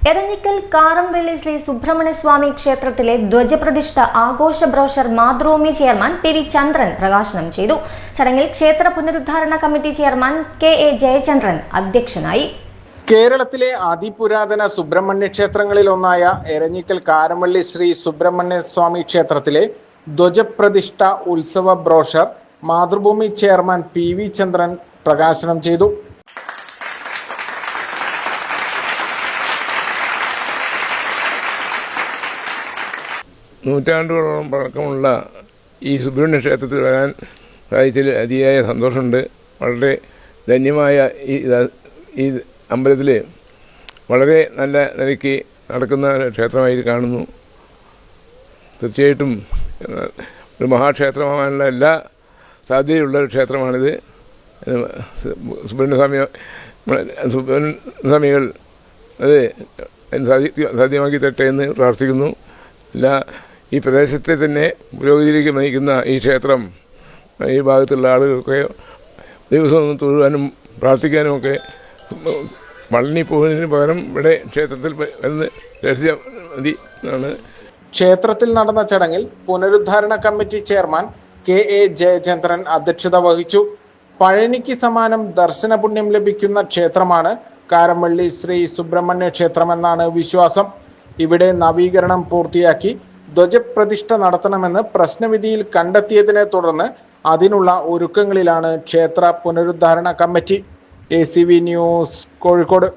എരഞ്ഞിക്കൽ കാറംവെള്ളി ശ്രീ സുബ്രഹ്മണ്യ സ്വാമി ക്ഷേത്രത്തിലെ ധ്വജപ്രതിഷ്ഠ ആഘോഷ brochure Mathrubhumi chairman PV. ചന്ദ്രൻ പ്രകാശനം ചെയ്തു. ചടങ്ങിൽ ക്ഷേത്ര പുനരുദ്ധാരണ കമ്മിറ്റി ചെയർമാൻ കെ.എ. ജയചന്ദ്രൻ അധ്യക്ഷനായി. കേരളത്തിലെ അതിപുരാതന സുബ്രഹ്മണ്യ ക്ഷേത്രങ്ങളിൽ ഒന്നായ എരഞ്ഞിക്കൽ കാരംവള്ളി ശ്രീ സുബ്രഹ്മണ്യ സ്വാമി ക്ഷേത്രത്തിലെ ധ്വജപ്രതിഷ്ഠ ഉത്സവ ബ്രോഷർ മാതൃഭൂമി ചെയർമാൻ പി.വി. ചന്ദ്രൻ പ്രകാശനം ചെയ്തു. നൂറ്റാണ്ടുകളോളം പഴക്കമുള്ള ഈ സുബ്രഹ്മണ്യ ക്ഷേത്രത്തിൽ വരാൻ സാധിച്ചതിൽ അതിയായ സന്തോഷമുണ്ട്. വളരെ ധന്യമായ ഈ അമ്പലത്തിൽ വളരെ നല്ല നിലയ്ക്ക് നടക്കുന്ന ക്ഷേത്രമായി കാണുന്നു. തീർച്ചയായിട്ടും ഒരു മഹാക്ഷേത്രമാകാനുള്ള എല്ലാ സാധ്യതയുള്ള ഒരു ക്ഷേത്രമാണിത്. സുബ്രഹ്മണ്യസ്വാമികൾ അത് സാധ്യമാക്കി തരട്ടെ എന്ന് പ്രാർത്ഥിക്കുന്നു. ഈ പ്രദേശത്തെ തന്നെ പുരോഗതിയിലേക്ക് നയിക്കുന്ന ഈ ക്ഷേത്രം ഈ ഭാഗത്തുള്ള ആളുകൾക്ക് ദിവസം ഒന്ന് തൊഴുവാനും പ്രാർത്ഥിക്കാനുമൊക്കെ പളനി പോകുന്നതിന് പകരം ഇവിടെ ക്ഷേത്രത്തിൽ വന്ന് ദർശിച്ചാൽ മതി എന്നാണ്. ക്ഷേത്രത്തിൽ നടന്ന ചടങ്ങിൽ പുനരുദ്ധാരണ കമ്മിറ്റി ചെയർമാൻ കെ.എ. ജയചന്ദ്രൻ അധ്യക്ഷത വഹിച്ചു. പഴനിക്ക് സമാനം ദർശന പുണ്യം ലഭിക്കുന്ന ക്ഷേത്രമാണ് കാരംവള്ളി ശ്രീ സുബ്രഹ്മണ്യ ക്ഷേത്രമെന്നാണ് വിശ്വാസം. ഇവിടെ നവീകരണം പൂർത്തിയാക്കി ധ്വജപ്രതിഷ്ഠ നടത്തണമെന്ന് പ്രശ്നവിധിയിൽ കണ്ടെത്തിയതിനെ തുടർന്ന് അതിനുള്ള ഒരുക്കങ്ങളിലാണ് ക്ഷേത്ര പുനരുദ്ധാരണ കമ്മിറ്റി. ACV news, Kozhikode.